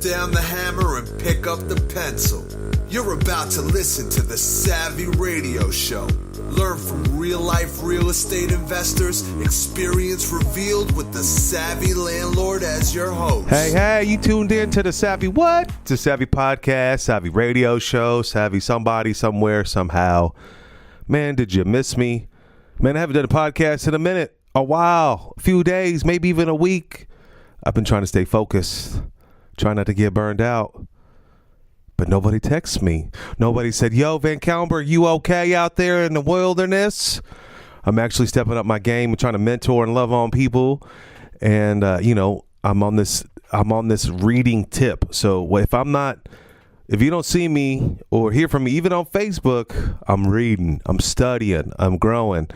down the hammer and pick up the pencil. You're about to listen to the Savvy Radio Show. Learn from real-life real estate investors, experience revealed with the Savvy Landlord as your host. Hey, you tuned in to the Savvy what? It's a Savvy Podcast, Savvy Radio Show, Savvy somebody, somewhere, somehow. Man, did you miss me? Man, I haven't done a podcast in a minute, a while, a few days, maybe even a week. I've been trying to stay focused, trying not to get burned out. But nobody texts me. Nobody said, yo, VanCauwenbergh, you okay out there in the wilderness? I'm actually stepping up my game and trying to mentor and love on people. And, I'm on this reading tip. So if you don't see me or hear from me, even on Facebook, I'm reading, I'm studying, I'm growing.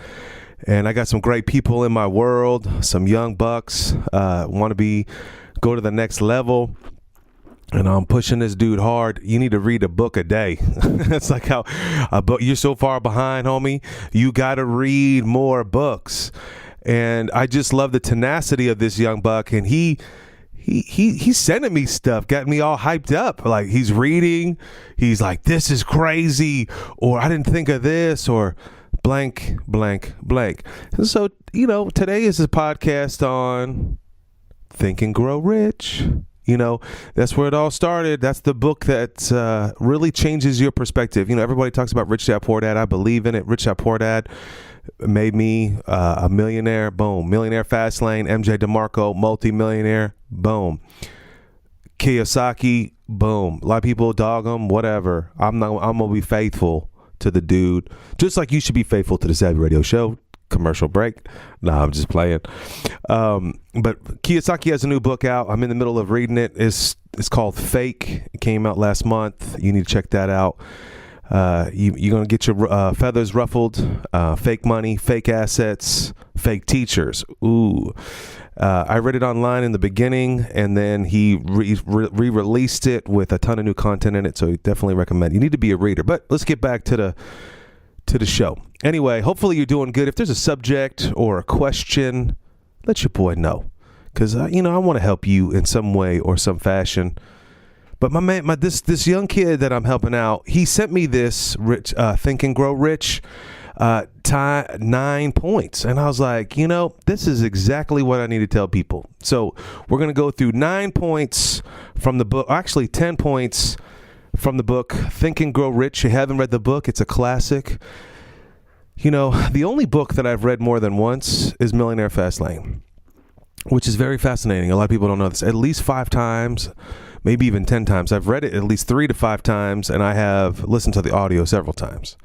And I got some great people in my world, some young bucks, want to go to the next level. And I'm pushing this dude hard. You need to read a book a day. It's like how you're so far behind, homie. You got to read more books. And I just love the tenacity of this young buck. And he's sending me stuff, getting me all hyped up. Like he's reading. He's like, this is crazy. Or I didn't think of this. Or blank, blank, blank. And so, today is a podcast on Think and Grow Rich. That's where it all started. That's the book that really changes your perspective. Everybody talks about Rich Dad Poor Dad. I believe in it. Rich Dad Poor Dad made me a millionaire. Boom. Millionaire Fast Lane. MJ DeMarco, multi-millionaire. Boom. Kiyosaki. Boom. A lot of people dog him. Whatever. I'm gonna be faithful to the dude, just like you should be faithful to the Savvy Radio Show. Commercial break. Nah, I'm just playing. But Kiyosaki has a new book out. I'm in the middle of reading it. It's called Fake. It came out last month. You need to check that out. You're going to get your feathers ruffled. Fake money, fake assets, fake teachers. Ooh. I read it online in the beginning, and then he re-released it with a ton of new content in it. So definitely recommend. You need to be a reader. But let's get back to the show. Anyway, hopefully you're doing good. If there's a subject or a question, let your boy know. Because, I want to help you in some way or some fashion. But my man, this young kid that I'm helping out, he sent me this Think and Grow Rich 9 points. And I was like, this is exactly what I need to tell people. So we're going to go through 9 points from the book, actually 10 points from the book, Think and Grow Rich. You haven't read the book. It's a classic. The only book that I've read more than once is Millionaire Fast Lane, which is very fascinating. A lot of people don't know this. At least 5 times, maybe even 10 times. I've read it at least 3 to 5 times, and I have listened to the audio several times.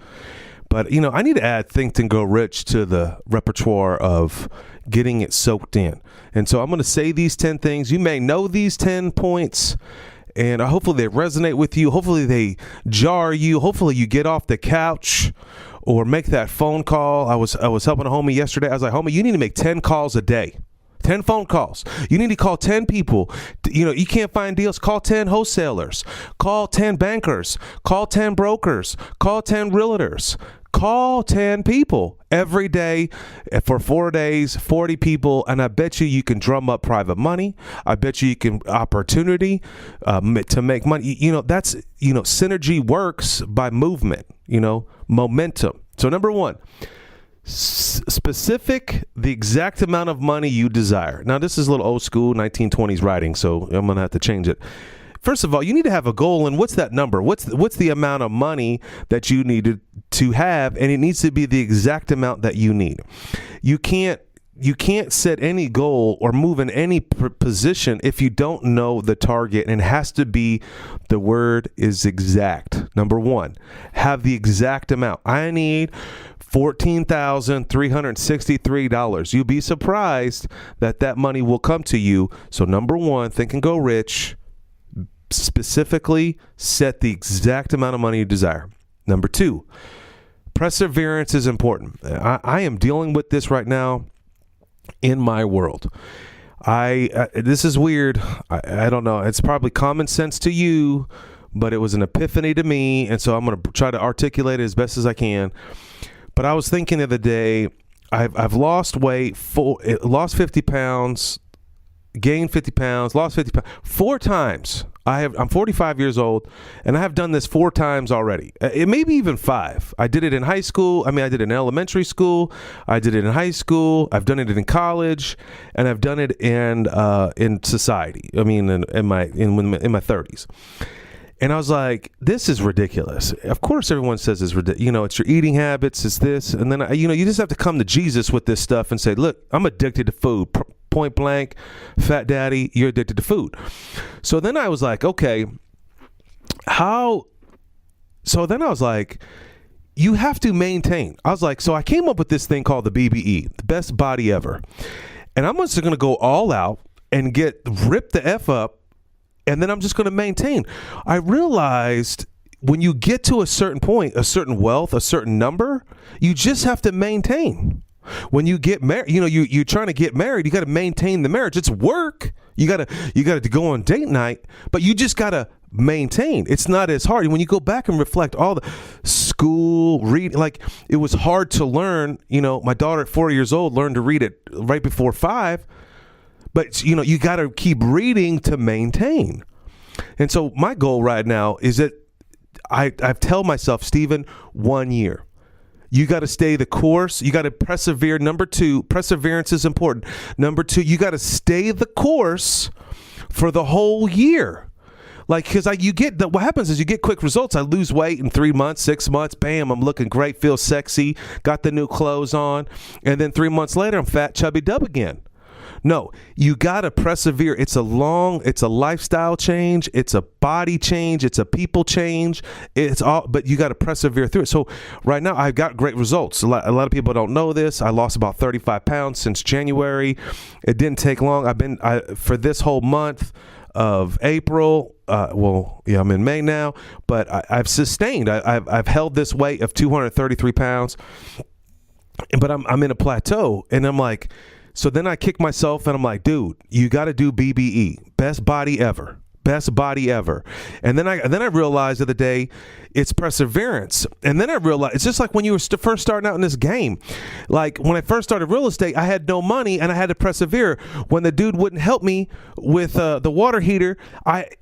But, I need to add Think and Grow Rich to the repertoire of getting it soaked in. And so I'm going to say these 10 things. You may know these 10 points, and hopefully they resonate with you. Hopefully they jar you. Hopefully you get off the couch or make that phone call. I was helping a homie yesterday. I was like, homie, you need to make 10 calls a day. 10 phone calls. You need to call 10 people. You can't find deals. Call 10 wholesalers. Call 10 bankers. Call 10 brokers. Call 10 realtors. Call 10 people every day for 4 days, 40 people, and I bet you can drum up private money. I bet you can opportunity to make money. That's synergy works by movement. Momentum. So number 1, specific the exact amount of money you desire. Now this is a little old school 1920s writing, so I'm gonna have to change it. First of all, you need to have a goal, and what's that number? What's the amount of money that you need to have, and it needs to be the exact amount that you need. You can't set any goal or move in any position if you don't know the target, and it has to be, the word is exact. Number 1, have the exact amount. I need $14,363. You'll be surprised that money will come to you. So number 1, Think and Go Rich. Specifically set the exact amount of money you desire. Number 2, perseverance is important. I am dealing with this right now in my world. This is weird. I don't know. It's probably common sense to you, but it was an epiphany to me. And so I'm going to try to articulate it as best as I can. But I was thinking the other day, I've lost weight, lost 50 pounds gained 50 pounds, lost 50 pounds 4 times. I'm 45 years old, and I have done this 4 times already. It may be even 5. I did it in high school. I mean, I did it in elementary school. I did it in high school. I've done it in college, and I've done it in society. I mean, in my 30s. And I was like, this is ridiculous. Of course, everyone says it's ridiculous. It's your eating habits. It's this. And then, you just have to come to Jesus with this stuff and say, look, I'm addicted to food. Point blank, fat daddy, you're addicted to food. So then I was like, okay, so then I was like, you have to maintain. I was like, so I came up with this thing called the BBE, the best body ever. And I'm just going to go all out and rip the F up. And then I'm just going to maintain. I realized when you get to a certain point, a certain wealth, a certain number, you just have to maintain. When you get married, you're trying to get married, you got to maintain the marriage. It's work. You got to go on date night, but you just got to maintain. It's not as hard. When you go back and reflect all the school reading, like it was hard to learn. My daughter at 4 years old learned to read it right before 5. But, you got to keep reading to maintain. And so my goal right now is that I've tell myself, Stephen, 1 year. You got to stay the course. You got to persevere. Number 2, perseverance is important. Number 2, you got to stay the course for the whole year. Like, because what happens is you get quick results. I lose weight in 3 months, 6 months. Bam, I'm looking great, feel sexy, got the new clothes on. And then 3 months later, I'm fat, chubby, dub again. No, you got to persevere. It's a lifestyle change. It's a body change. It's a people change. But you got to persevere through it. So right now I've got great results. A lot of people don't know this. I lost about 35 pounds since January. It didn't take long. For this whole month of April, I'm in May now, but I've sustained. I've held this weight of 233 pounds, but I'm in a plateau, and I'm like, so then I kick myself and I'm like, dude, you got to do BBE, best body ever. Best body ever. And then I realized the other day it's perseverance. And then I realized it's just like when you were first starting out in this game. Like when I first started real estate, I had no money and I had to persevere. When the dude wouldn't help me with the water heater,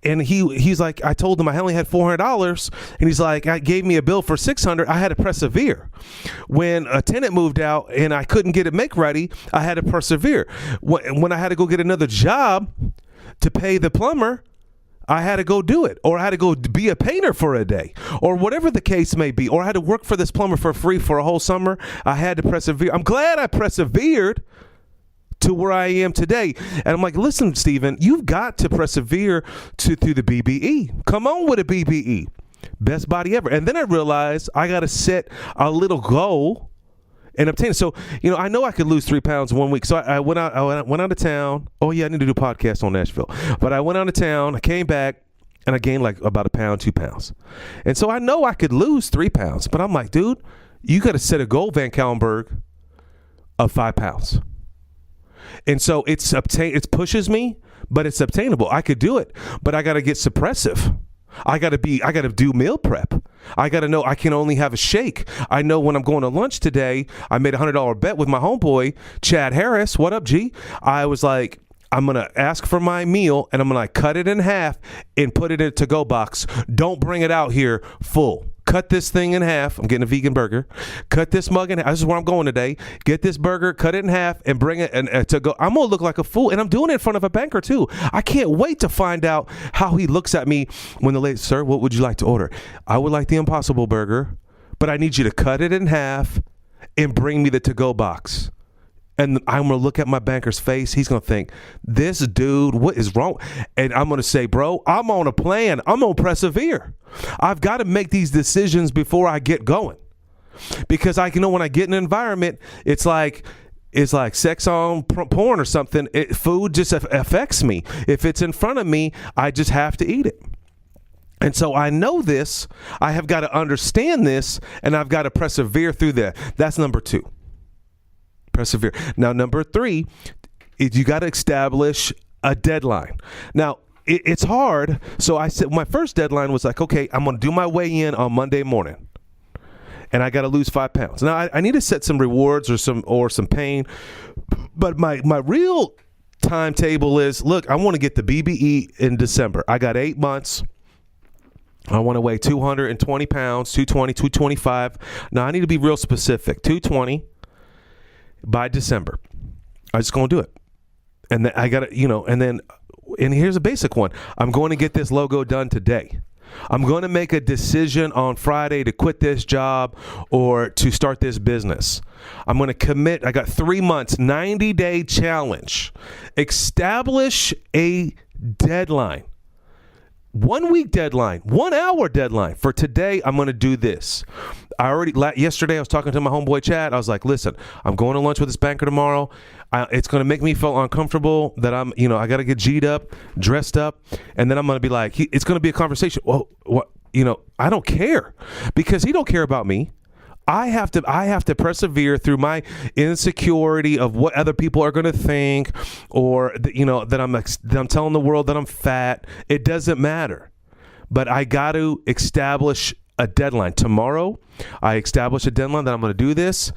he's like, I told him I only had $400, and he's like, I gave me a bill for $600. I had to persevere. When a tenant moved out and I couldn't get it make ready, I had to persevere. When I had to go get another job to pay the plumber, I had to go do it, or I had to go be a painter for a day, or whatever the case may be, or I had to work for this plumber for free for a whole summer. I had to persevere. I'm glad I persevered to where I am today. And I'm like, listen, Stephen, you've got to persevere through the BBE. Come on with a BBE. Best body ever. And then I realized I got to set a little goal and obtain it. So, I know I could lose 3 pounds in 1 week. So I went out of town. Oh yeah, I need to do a podcast on Nashville. But I went out of town, I came back, and I gained like about 1 pound, 2 pounds. And so I know I could lose 3 pounds, but I'm like, dude, you got to set a goal, VanCauwenbergh, of 5 pounds. And so it pushes me, but it's obtainable. I could do it, but I got to get suppressive. I got to do meal prep. I got to know I can only have a shake. I know when I'm going to lunch today, I made a $100 bet with my homeboy, Chad Harris. What up, G? I was like, I'm going to ask for my meal and I'm going to cut it in half and put it in a to-go box. Don't bring it out here full. Cut this thing in half. I'm getting a vegan burger. Cut this mug in half. This is where I'm going today. Get this burger, cut it in half, and bring it to go. I'm going to look like a fool, and I'm doing it in front of a banker, too. I can't wait to find out how he looks at me when the lady, sir, what would you like to order? I would like the Impossible Burger, but I need you to cut it in half and bring me the to-go box. And I'm going to look at my banker's face. He's going to think, this dude, what is wrong? And I'm going to say, bro, I'm on a plan. I'm going to persevere. I've got to make these decisions before I get going. Because I know when I get in an environment, it's like sex on porn or something. Food just affects me. If it's in front of me, I just have to eat it. And so I know this. I have got to understand this, and I've got to persevere through that. That's number 2. Persevere. Now, number 3 is you got to establish a deadline. Now, it's hard. So I said my first deadline was like, okay, I'm going to do my weigh-in on Monday morning, and I got to lose 5 pounds. Now, I need to set some rewards or some pain, but my real timetable is, look, I want to get the BBE in December. I got 8 months. I want to weigh 220 pounds, 220, 225. Now, I need to be real specific. 220 by December. I'm just going to do it. And then I got to, and here's a basic one. I'm going to get this logo done today. I'm going to make a decision on Friday to quit this job or to start this business. I'm going to commit. I got 3 months, 90-day challenge. Establish a deadline. 1 week deadline, 1 hour deadline. For today, I'm going to do this. Yesterday, I was talking to my homeboy Chad. I was like, listen, I'm going to lunch with this banker tomorrow. It's going to make me feel uncomfortable that I got to get G'd up, dressed up. And then I'm going to be like, it's going to be a conversation. Well, what, I don't care because he don't care about me. I have to persevere through my insecurity of what other people are going to think, or that I'm telling the world that I'm fat. It doesn't matter, but I got to establish a deadline. Tomorrow, I establish a deadline that I'm going to do this.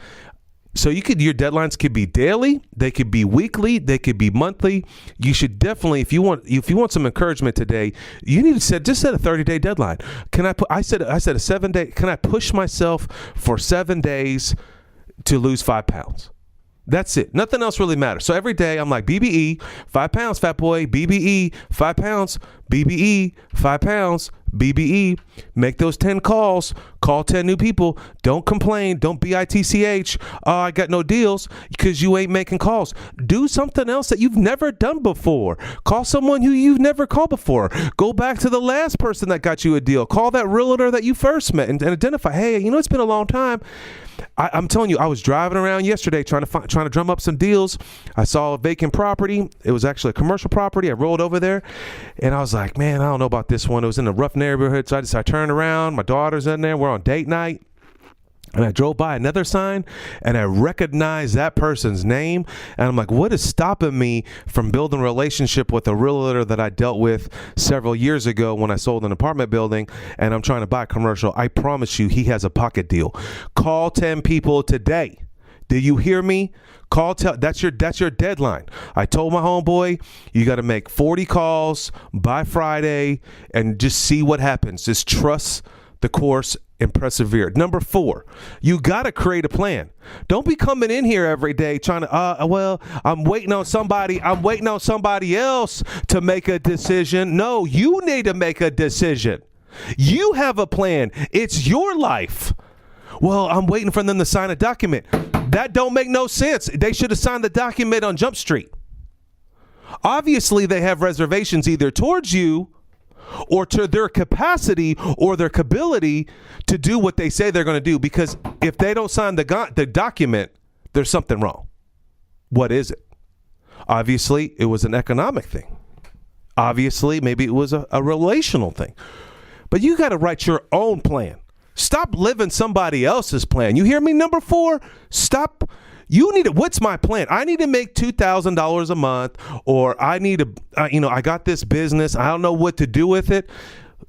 So your deadlines could be daily, they could be weekly, they could be monthly. You should definitely, if you want some encouragement today, you need to set a 30-day deadline. I said a 7-day, can I push myself for 7 days to lose 5 pounds? That's it. Nothing else really matters. So every day I'm like, BBE, 5 pounds, fat boy, BBE, 5 pounds, BBE, 5 pounds, BBE. Make those 10 calls. Call 10 new people. Don't complain. Don't bitch. Oh, I got no deals, because you ain't making calls. Do something else that you've never done before. Call someone who you've never called before. Go back to the last person that got you a deal. Call that realtor that you first met and identify, hey, it's been a long time. I'm telling you, I was driving around yesterday trying to drum up some deals. I saw a vacant property. It was actually a commercial property. I rolled over there, and I was like, man, I don't know about this one. It was in a rough neighborhood, so I turned around. My daughter's in there. We're on date night. And I drove by another sign, and I recognized that person's name. And I'm like, what is stopping me from building a relationship with a realtor that I dealt with several years ago when I sold an apartment building, and I'm trying to buy a commercial? I promise you, he has a pocket deal. Call 10 people today. Do you hear me? That's your deadline. I told my homeboy, you got to make 40 calls by Friday and just see what happens. Just trust the course and persevere. Number 4, you got to create a plan. Don't be coming in here every day trying to, I'm waiting on somebody else to make a decision. No, you need to make a decision. You have a plan. It's your life. Well, I'm waiting for them to sign a document. That don't make no sense. They should have signed the document on Jump Street. Obviously, they have reservations either towards you or to their capacity or their ability to do what they say they're going to do. Because if they don't sign the document, there's something wrong. What is it? Obviously, it was an economic thing. Obviously, maybe it was a relational thing. But you got to write your own plan. Stop living somebody else's plan. You hear me? Number 4, stop. You need to, what's my plan? I need to make $2,000 a month, or I need to, I got this business. I don't know what to do with it.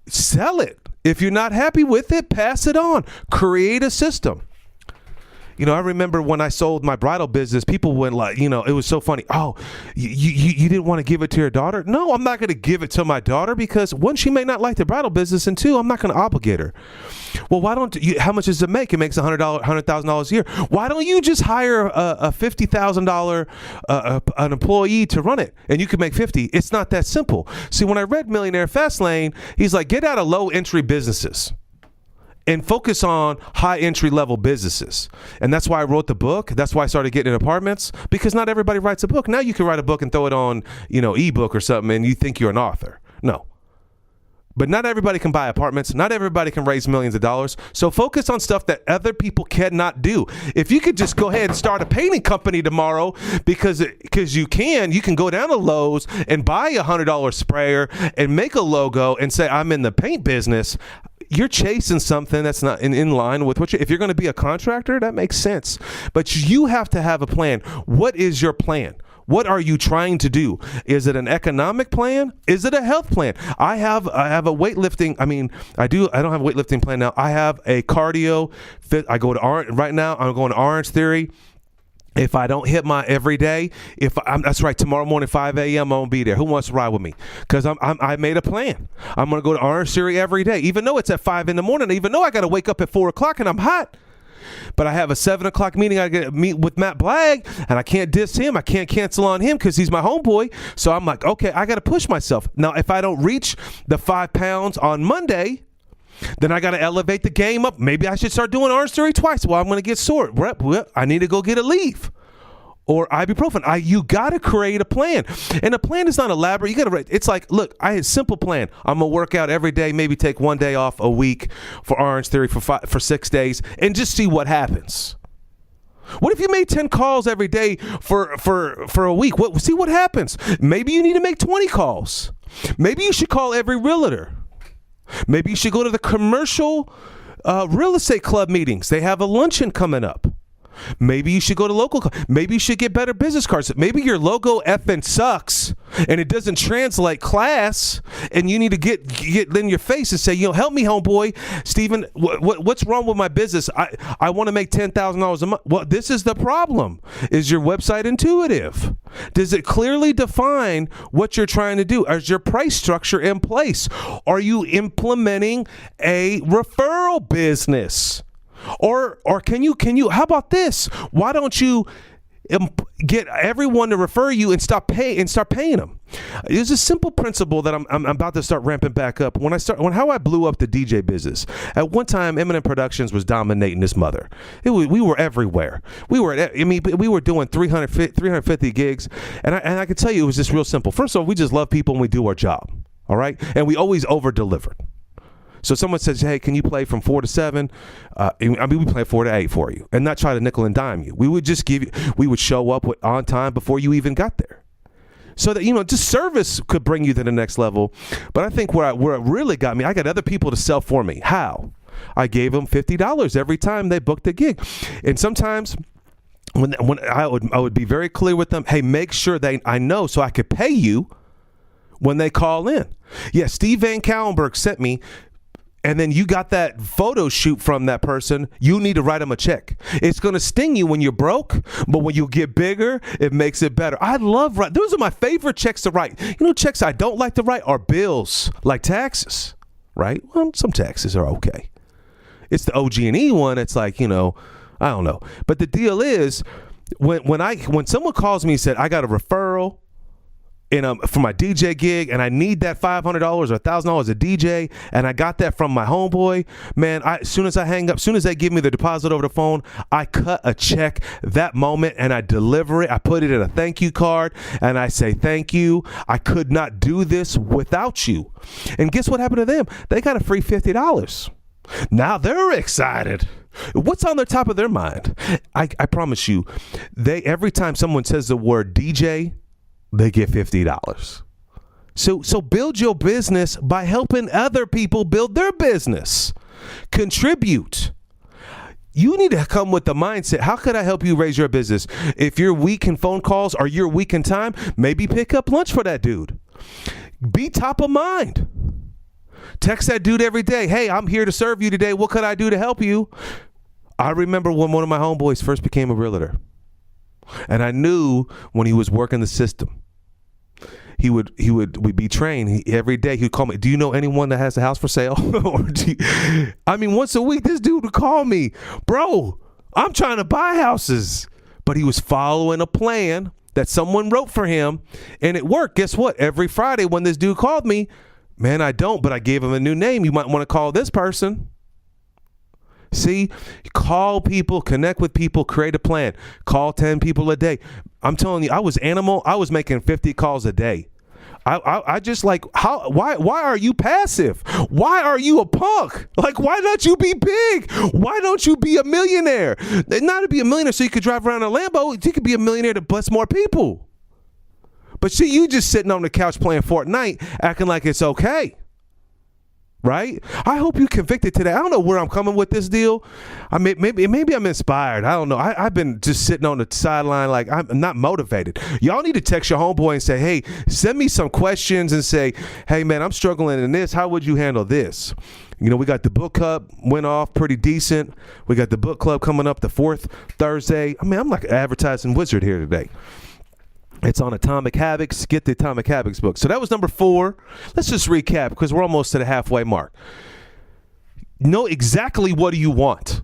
Sell it. If you're not happy with it, pass it on. Create a system. I remember when I sold my bridal business, people went like, it was so funny. Oh, you didn't want to give it to your daughter? No, I'm not going to give it to my daughter because, one, she may not like the bridal business, and 2, I'm not going to obligate her. Well, why don't you? How much does it make? It makes $100,000 a year. Why don't you just hire a $50,000 an employee to run it, and you can make $50,000? It's not that simple. See, when I read Millionaire Fastlane, he's like, get out of low entry businesses and focus on high entry level businesses. And that's why I wrote the book. That's why I started getting in apartments, because not everybody writes a book. Now you can write a book and throw it on, ebook or something, and you think you're an author. No. But not everybody can buy apartments. Not everybody can raise millions of dollars. So focus on stuff that other people cannot do. If you could just go ahead and start a painting company tomorrow, because you can go down to Lowe's and buy a $100 sprayer and make a logo and say, I'm in the paint business. You're chasing something that's not in line with if you're going to be a contractor, that makes sense. But you have to have a plan. What is your plan? What are you trying to do? Is it an economic plan? Is it a health plan? I have a weightlifting. I don't have a weightlifting plan now. I have a cardio fit. I go to right now. I'm going to Orange Theory. If I don't hit my every day, that's right, tomorrow morning, 5 a.m., I'm going to be there. Who wants to ride with me? Because I made a plan. I'm going to go to Orange Theory every day, even though it's at 5 in the morning, even though I got to wake up at 4 o'clock and I'm hot. But I have a 7 o'clock meeting. I got to meet with Matt Blagg, and I can't diss him. I can't cancel on him because he's my homeboy. So I'm like, okay, I got to push myself. Now, if I don't reach the 5 pounds on Monday, then I got to elevate the game up. Maybe I should start doing Orange Theory twice. Well, I'm going to get sore. I need to go get a leave or ibuprofen. You got to create a plan. And a plan is not elaborate. You got to. It's like, look, I had a simple plan. I'm going to work out every day, maybe take 1 day off a week for Orange Theory for 6 days and just see what happens. What if you made 10 calls every day for a week? See what happens. Maybe you need to make 20 calls. Maybe you should call every realtor. Maybe you should go to the commercial real estate club meetings. They have a luncheon coming up. Maybe you should go to local. Maybe you should get better business cards. Maybe your logo effing sucks and it doesn't translate class, and you need to get in your face and say, help me, homeboy, Stephen. What's wrong with my business? I want to make $10,000 a month. Well, this is the problem. Is your website intuitive? Does it clearly define what you're trying to do? Is your price structure in place? Are you implementing a referral business? Or can you, how about this? Why don't you get everyone to refer you and start paying them? It's a simple principle that I'm about to start ramping back up. How I blew up the DJ business. At one time, Eminent Productions was dominating this mother. We were everywhere. We were doing 350 gigs. And I can tell you, it was just real simple. First of all, we just love people and we do our job. All right. And we always over-delivered. So someone says, hey, can you play from 4 to 7? We play 4 to 8 for you and not try to nickel and dime you. We would just we would show up on time before you even got there. So that, just service could bring you to the next level. But I think where it really got me, I got other people to sell for me. How? I gave them $50 every time they booked a gig. And sometimes when I would be very clear with them, hey, make sure I know so I could pay you when they call in. Yeah, Steve VanCauwenbergh sent me. And then you got that photo shoot from that person, you need to write them a check. It's going to sting you when you're broke, but when you get bigger, it makes it better. I love writing. Those are my favorite checks to write. Checks I don't like to write are bills, like taxes, right? Well, some taxes are okay. It's the OG&E one. It's like, I don't know. But the deal is, when someone calls me and said, I got a referral, for my DJ gig, and I need that $500 or $1,000 a DJ, and I got that from my homeboy, man, as soon as I hang up, as soon as they give me the deposit over the phone, I cut a check that moment and I deliver it. I put it in a thank you card and I say, thank you. I could not do this without you. And guess what happened to them? They got a free $50. Now they're excited. What's on the top of their mind? I promise you, every time someone says the word DJ, they get $50. So build your business by helping other people build their business. Contribute. You need to come with the mindset. How could I help you raise your business? If you're weak in phone calls or you're weak in time, maybe pick up lunch for that dude. Be top of mind. Text that dude every day. Hey, I'm here to serve you today. What could I do to help you? I remember when one of my homeboys first became a realtor. And I knew when he was working the system, we'd be trained. Every day he'd call me, do you know anyone that has a house for sale? Once a week, this dude would call me, bro, I'm trying to buy houses. But he was following a plan that someone wrote for him, and it worked. Guess what? Every Friday when this dude called me, man, I don't, but I gave him a new name. You might want to call this person. See, call people, connect with people, create a plan. Call 10 people a day. I'm telling you, I was making 50 calls a day. I just like, why are you passive? Why are you a punk? Like, why not you be big? Why don't you be a millionaire? Not to be a millionaire so you could drive around in a Lambo. You could be a millionaire to bless more people. But see, you just sitting on the couch playing Fortnite, acting like it's okay. right? I hope you convicted today. I don't know where I'm coming with this deal. I mean, maybe I'm inspired. I don't know. I've been just sitting on the sideline like I'm not motivated. Y'all need to text your homeboy and say, hey, send me some questions and say, hey, man, I'm struggling in this. How would you handle this? You know, we got the book club went off pretty decent. We got the book club coming up the 4th Thursday. I mean, I'm like an advertising wizard here today. It's on Atomic Habits. Get the Atomic Habits book. So that was number 4. Let's just recap because we're almost to the halfway mark. Know exactly what do you want.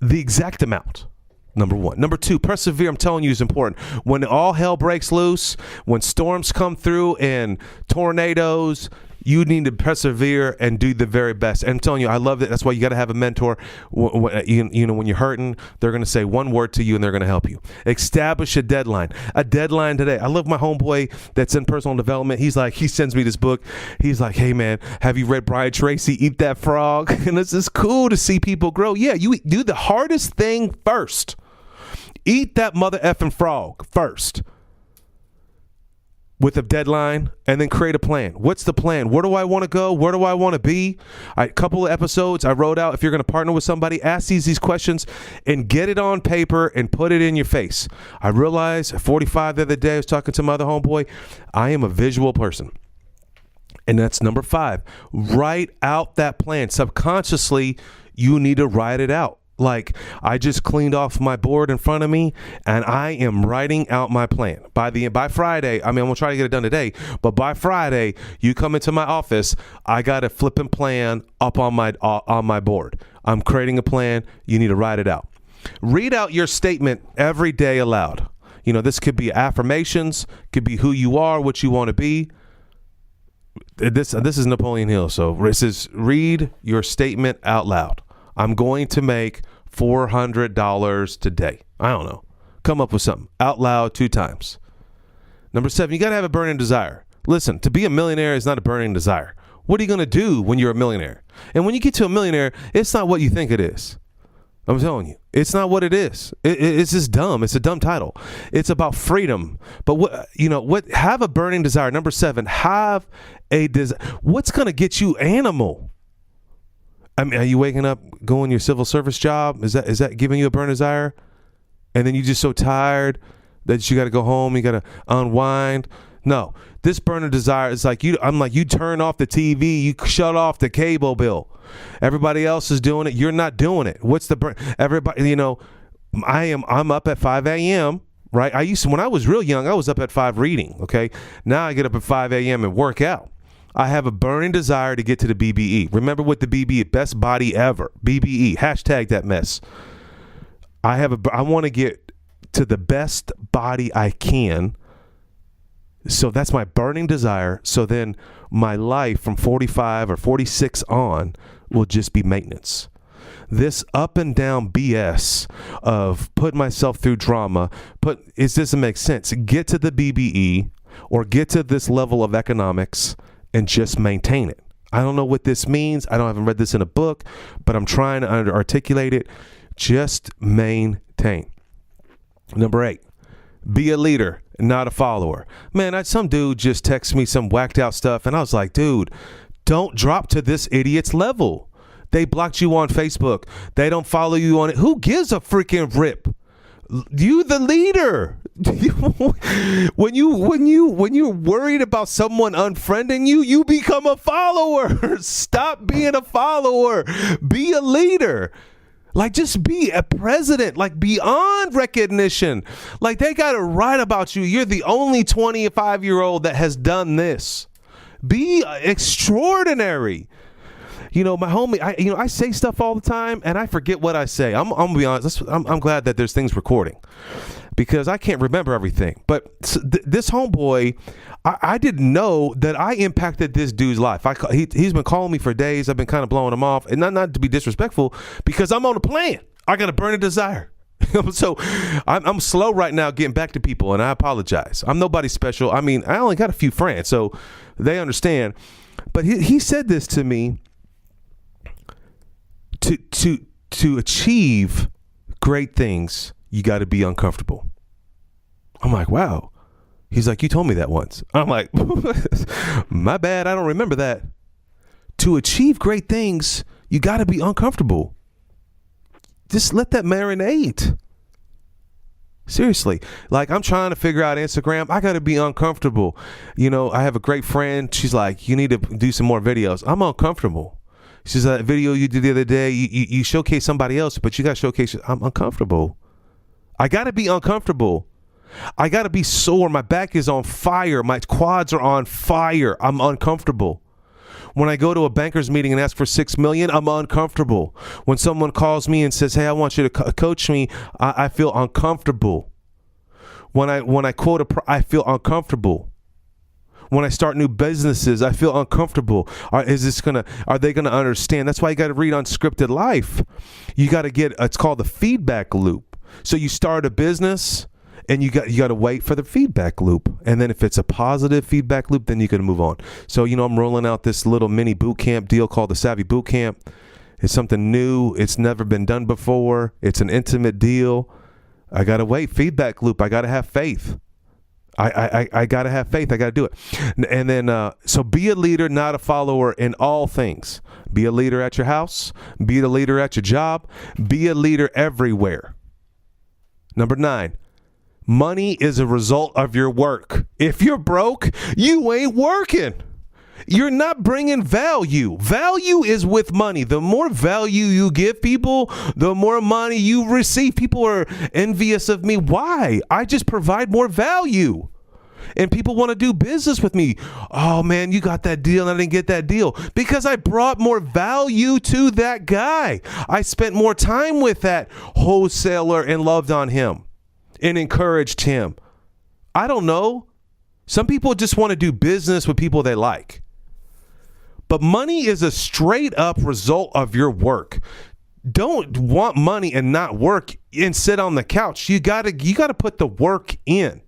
The exact amount. Number 1. Number 2, persevere. I'm telling you is important. When all hell breaks loose, when storms come through and tornadoes, you need to persevere and do the very best. And I'm telling you, I love that. That's why you got to have a mentor. You know, when you're hurting, they're going to say one word to you and they're going to help you. Establish a deadline. A deadline today. I love my homeboy that's in personal development. He sends me this book. He's like, hey, man, have you read Brian Tracy, Eat That Frog? And it's just cool to see people grow. Yeah, you do the hardest thing first. Eat that mother effing frog first. With a deadline, and then create a plan. What's the plan? Where do I want to go? Where do I want to be? A couple of episodes I wrote out. If you're going to partner with somebody, ask these questions and get it on paper and put it in your face. I realized at 45 the other day, I was talking to my other homeboy. I am a visual person. And that's number 5. Write out that plan. Subconsciously, you need to write it out. Like, I just cleaned off my board in front of me and I am writing out my plan. By Friday, I mean, I'm gonna try to get it done today, but by Friday, you come into my office, I got a flipping plan up on my board. I'm creating a plan. You need to write it out. Read out your statement every day aloud. You know, this could be affirmations, could be who you are, what you want to be. This is Napoleon Hill. So this is read your statement out loud. I'm going to make $400 today. I don't know. Come up with something out loud 2 times. Number 7, you got to have a burning desire. Listen, to be a millionaire is not a burning desire. What are you going to do when you're a millionaire? And when you get to a millionaire, it's not what you think it is. I'm telling you, it's not what it is. It's just dumb. It's a dumb title. It's about freedom. But have a burning desire. Number 7, have a desire. What's going to get you animal? I mean, are you waking up, going your civil service job? Is that giving you a burning desire? And then you're just so tired that you got to go home. You got to unwind. No, this burning desire is like you. I'm like, you turn off the TV. You shut off the cable bill. Everybody else is doing it. You're not doing it. What's the burn? Everybody, I'm up at 5 a.m. Right? When I was real young, I was up at 5 reading. Okay. Now I get up at 5 a.m. and work out. I have a burning desire to get to the BBE. Remember what the BBE, best body ever. BBE, hashtag that mess. I want to get to the best body I can. So that's my burning desire. So then my life from 45 or 46 on will just be maintenance. This up and down BS of putting myself through drama, it doesn't make sense. Get to the BBE or get to this level of economics and just maintain it. I don't know what this means. I haven't read this in a book, but I'm trying to articulate it. Just maintain. Number 8, be a leader, not a follower. Man, some dude just texted me some whacked out stuff, and I was like, dude, don't drop to this idiot's level. They blocked you on Facebook. They don't follow you on it. Who gives a freaking rip? You the leader. When you're worried about someone unfriending you, you become a follower. Stop being a follower. Be a leader. Like, just be a president, like beyond recognition. Like, they got to write about you. You're the only 25-year-old that has done this. Be extraordinary. My homie, I say stuff all the time and I forget what I say. I'm gonna be honest. I'm glad that there's things recording because I can't remember everything. But this homeboy, I didn't know that I impacted this dude's life. He's been calling me for days. I've been kind of blowing him off, and not to be disrespectful, because I'm on a plan. I got a burning desire. So I'm slow right now getting back to people, and I apologize. I'm nobody special. I mean, I only got a few friends, so they understand. But he said this to me. To achieve great things, you got to be uncomfortable. I'm like, wow. He's like, you told me that once. I'm like, my bad. I don't remember that. to achieve great things, you got to be uncomfortable. Just let that marinate. Seriously, like I'm trying to figure out Instagram. I got to be uncomfortable. You know, I have a great friend. She's like, you need to do some more videos. I'm uncomfortable. She says, that video you did the other day, you showcase somebody else, but you got to showcase. I'm uncomfortable. I got to be uncomfortable. I got to be sore. My back is on fire. My quads are on fire. I'm uncomfortable. When I go to a banker's meeting and ask for $6 million, I'm uncomfortable. When someone calls me and says, hey, I want you to coach me, I feel uncomfortable. When I quote I feel uncomfortable. When I start new businesses, I feel uncomfortable. Are they gonna understand? That's why you got to read Unscripted Life. You got to get, it's called the feedback loop. So you start a business, and you got to wait for the feedback loop. And then if it's a positive feedback loop, then you can move on. So, you know, I'm rolling out this little mini boot camp deal called the Savvy Boot Camp. It's something new. It's never been done before. It's an intimate deal. I got to wait. Feedback loop. I got to have faith. I got to have faith. I got to do it. And then, so be a leader, not a follower in all things. Be a leader at your house. Be a leader at your job. Be a leader everywhere. Number 9. Money is a result of your work. If you're broke, you ain't working. You're not bringing value. Value is with money. The more value you give people, the more money you receive. People are envious of me. Why? I just provide more value. And people want to do business with me. Oh, man, you got that deal and I didn't get that deal. Because I brought more value to that guy. I spent more time with that wholesaler and loved on him and encouraged him. I don't know. Some people just want to do business with people they like. But money is a straight up result of your work. Don't want money and not work and sit on the couch. You gotta put the work in.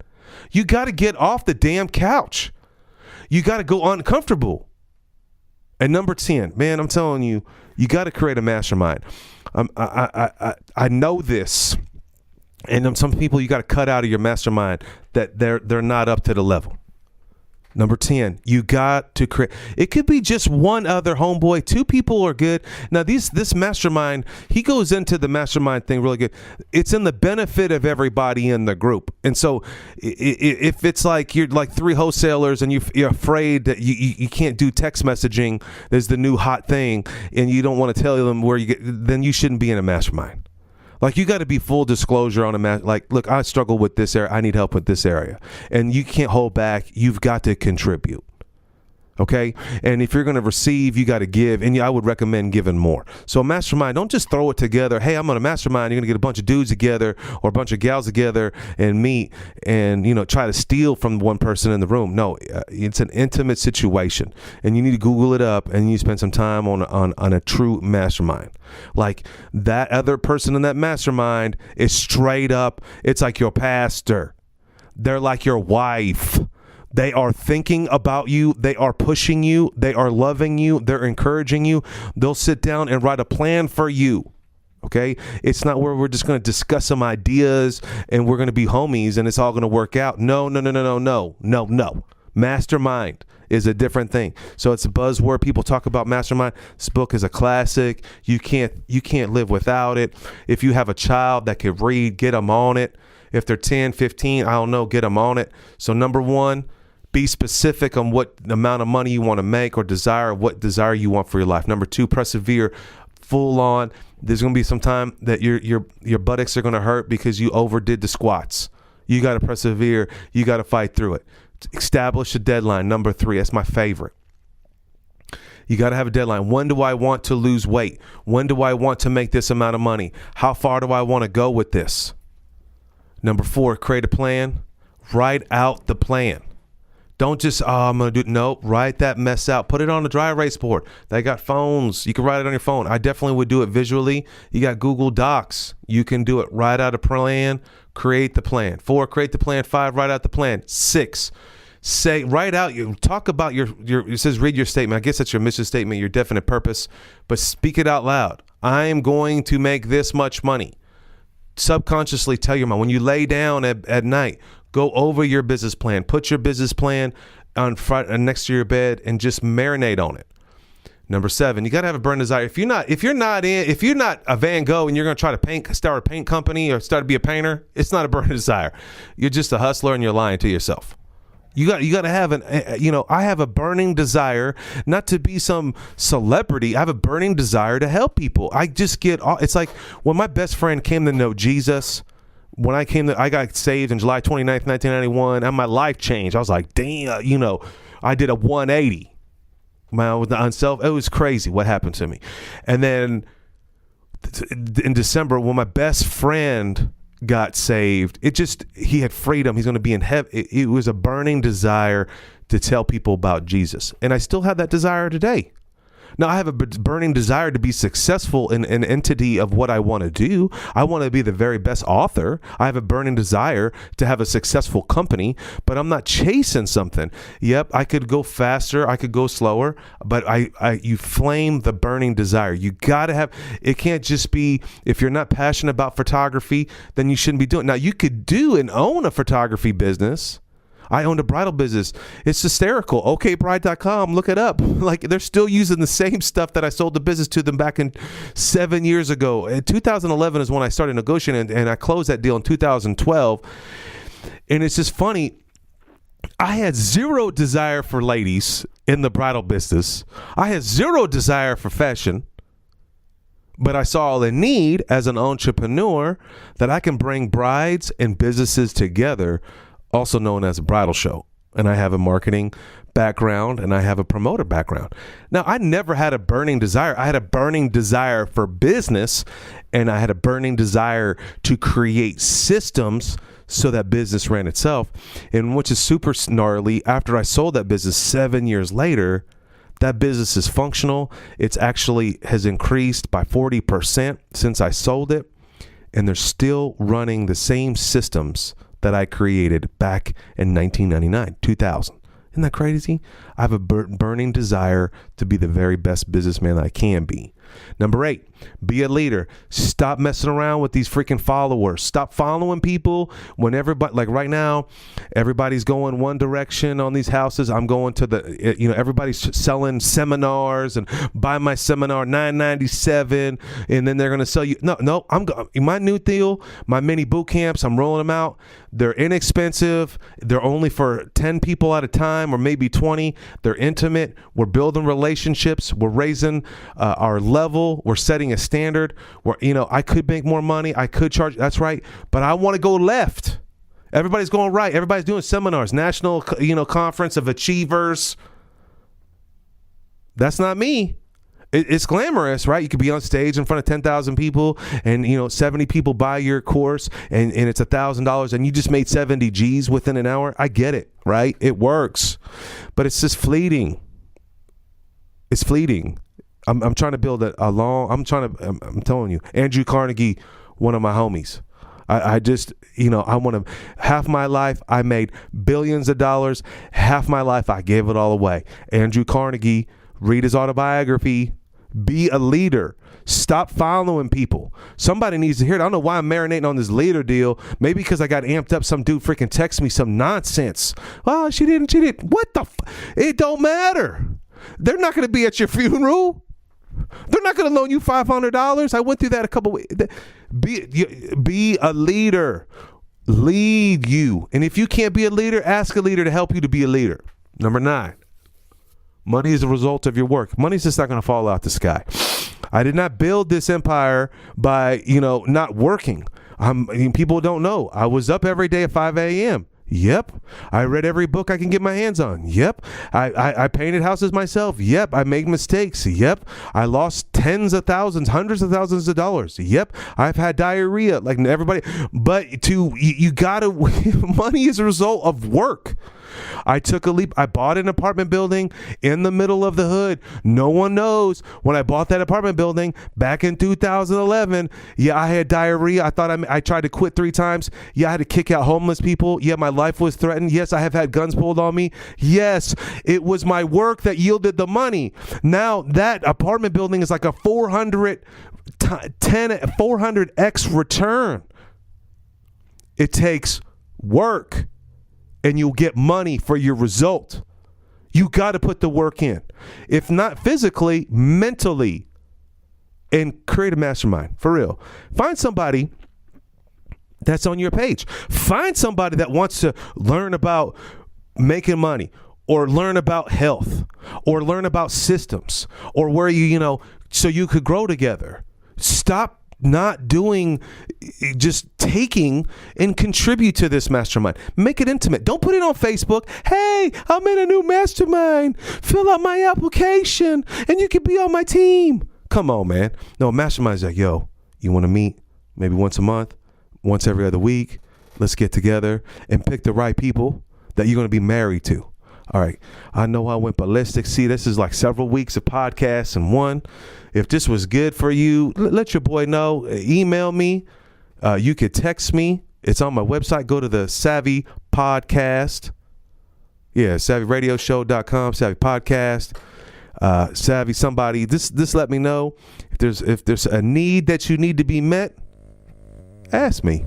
You gotta get off the damn couch. You gotta go uncomfortable. And number 10, man, I'm telling you, you gotta create a mastermind. I know this. And some people you got to cut out of your mastermind that they're not up to the level. Number 10, you got to create. It could be just one other homeboy. 2 people are good. Now, this mastermind, he goes into the mastermind thing really good. It's in the benefit of everybody in the group. And so if it's like you're like 3 wholesalers and you're afraid that you can't do text messaging, there's the new hot thing, and you don't want to tell them where you get, then you shouldn't be in a mastermind. Like, you got to be full disclosure on like, look, I struggle with this area. I need help with this area. And you can't hold back. You've got to contribute. Okay. And if you're going to receive, you got to give. And I would recommend giving more. So a mastermind, don't just throw it together. Hey, I'm on a mastermind. You're going to get a bunch of dudes together or a bunch of gals together and meet and, you know, try to steal from one person in the room. No, it's an intimate situation, and you need to Google it up and you spend some time on a true mastermind. Like, that other person in that mastermind is straight up. It's like your pastor. They're like your wife. They are thinking about you. They are pushing you. They are loving you. They're encouraging you. They'll sit down and write a plan for you. Okay? It's not where we're just going to discuss some ideas and we're going to be homies and it's all going to work out. No. Mastermind is a different thing. So it's a buzzword. People talk about mastermind. This book is a classic. You can't live without it. If you have a child that can read, get them on it. If they're 10, 15, I don't know, get them on it. So number 1, be specific on what amount of money you want to make or what desire you want for your life. Number 2, persevere full on. There's going to be some time that your buttocks are going to hurt because you overdid the squats. You got to persevere. You got to fight through it. Establish a deadline. Number 3, that's my favorite. You got to have a deadline. When do I want to lose weight? When do I want to make this amount of money? How far do I want to go with this? Number 4, create a plan. Write out the plan. Don't just, I'm going to do it. No, write that mess out. Put it on a dry erase board. They got phones. You can write it on your phone. I definitely would do it visually. You got Google Docs. You can do it. Write out a plan. Create the plan. 4, create the plan. 5, write out the plan. 6, write out, talk about it says read your statement. I guess that's your mission statement, your definite purpose, but speak it out loud. I am going to make this much money. Subconsciously tell your mind. When you lay down at night, go over your business plan. Put your business plan on front next to your bed and just marinate on it. Number 7, you got to have a burning desire. If you're not a Van Gogh and you're going to try to start a paint company or start to be a painter, it's not a burning desire. You're just a hustler and you're lying to yourself. You got to have I have a burning desire not to be some celebrity. I have a burning desire to help people. It's like when my best friend came to know Jesus, when I got saved in July 29th, 1991, and my life changed. I was like, damn, I did a 180. Man, it was crazy what happened to me. And then in December, when my best friend got saved, he had freedom. He's going to be in heaven. It was a burning desire to tell people about Jesus. And I still have that desire today. Now, I have a burning desire to be successful in an entity of what I want to do. I want to be the very best author. I have a burning desire to have a successful company, but I'm not chasing something. Yep, I could go faster. I could go slower, but you flame the burning desire. You got to have, it can't just be, if you're not passionate about photography, then you shouldn't be doing it. Now, you could do and own a photography business. I owned a bridal business. It's hysterical. OKBride.com. Look it up. Like, they're still using the same stuff that I sold the business to them back in 7 years ago. In 2011 is when I started negotiating, and I closed that deal in 2012. And it's just funny. I had zero desire for ladies in the bridal business. I had zero desire for fashion. But I saw the need as an entrepreneur that I can bring brides and businesses together, also known as a bridal show. And I have a marketing background and I have a promoter background. Now, I never had a burning desire. I had a burning desire for business, and I had a burning desire to create systems so that business ran itself. And which is super gnarly. After I sold that business 7 years later, that business is functional. It's actually has increased by 40% since I sold it. And they're still running the same systems that I created back in 1999, 2000. Isn't that crazy? I have a burning desire to be the very best businessman I can be. Number 8, be a leader. Stop messing around with these freaking followers. Stop following people when everybody, like right now, everybody's going one direction on these houses. I'm going to everybody's selling seminars and buy my seminar $9.97, and then they're going to sell you. No, my new deal, my mini boot camps, I'm rolling them out. They're inexpensive. They're only for 10 people at a time, or maybe 20. They're intimate. We're building relationships. We're raising our level. We're setting a standard where, I could make more money. I could charge. That's right. But I want to go left. Everybody's going right. Everybody's doing seminars, national, conference of achievers. That's not me. It's glamorous, right? You could be on stage in front of 10,000 people and, 70 people buy your course and it's $1,000 and you just made 70 G's within an hour. I get it, right? It works, but it's just fleeting. It's fleeting. I'm trying to build I'm telling you, Andrew Carnegie, one of my homies. I just, I want to, half my life, I made billions of dollars. Half my life, I gave it all away. Andrew Carnegie, read his autobiography. Be a leader. Stop following people. Somebody needs to hear it. I don't know why I'm marinating on this leader deal. Maybe because I got amped up. Some dude freaking texted me some nonsense. Oh, she didn't. What the it don't matter. They're not going to be at your funeral. They're not going to loan you $500. I went through that a couple weeks. Be a leader. Lead you. And if you can't be a leader, ask a leader to help you to be a leader. Number 9. Money is a result of your work. Money's just not going to fall out the sky. I did not build this empire by, not working. People don't know. I was up every day at 5 a.m. Yep. I read every book I can get my hands on. Yep. I painted houses myself. Yep. I made mistakes. Yep. I lost tens of thousands, hundreds of thousands of dollars. Yep. I've had diarrhea like everybody. But you gotta, money is a result of work. I took a leap. I bought an apartment building in the middle of the hood. No one knows. When I bought that apartment building back in 2011, I had diarrhea. I thought I tried to quit 3 times. I had to kick out homeless people. My life was threatened. Yes, I have had guns pulled on me. Yes, it was my work that yielded the money. Now that apartment building is like a 400x return. It takes work. And you'll get money for your result. You got to put the work in. If not physically, mentally, and create a mastermind. For real. Find somebody that's on your page. Find somebody that wants to learn about making money, or learn about health, or learn about systems, or where so you could grow together. Stop not doing, just taking and contribute to this mastermind. Make it intimate. Don't put it on Facebook. Hey, I'm in a new mastermind. Fill out my application and you can be on my team. Come on, man. No, mastermind's like, yo, you want to meet maybe once a month, once every other week? Let's get together and pick the right people that you're going to be married to. All right. I know I went ballistic. See, this is like several weeks of podcasts in one. If this was good for you, let your boy know. Email me. You could text me. It's on my website. Go to the Savvy Podcast. Yeah, SavvyRadioShow.com, Savvy Podcast. Savvy somebody. This let me know. If there's a need that you need to be met, ask me.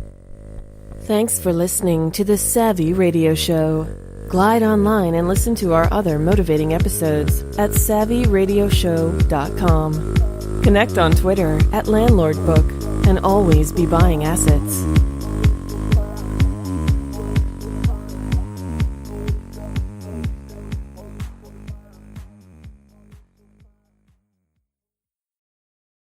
Thanks for listening to the Savvy Radio Show. Glide online and listen to our other motivating episodes at SavvyRadioShow.com. Connect on Twitter at LandlordBook and always be buying assets.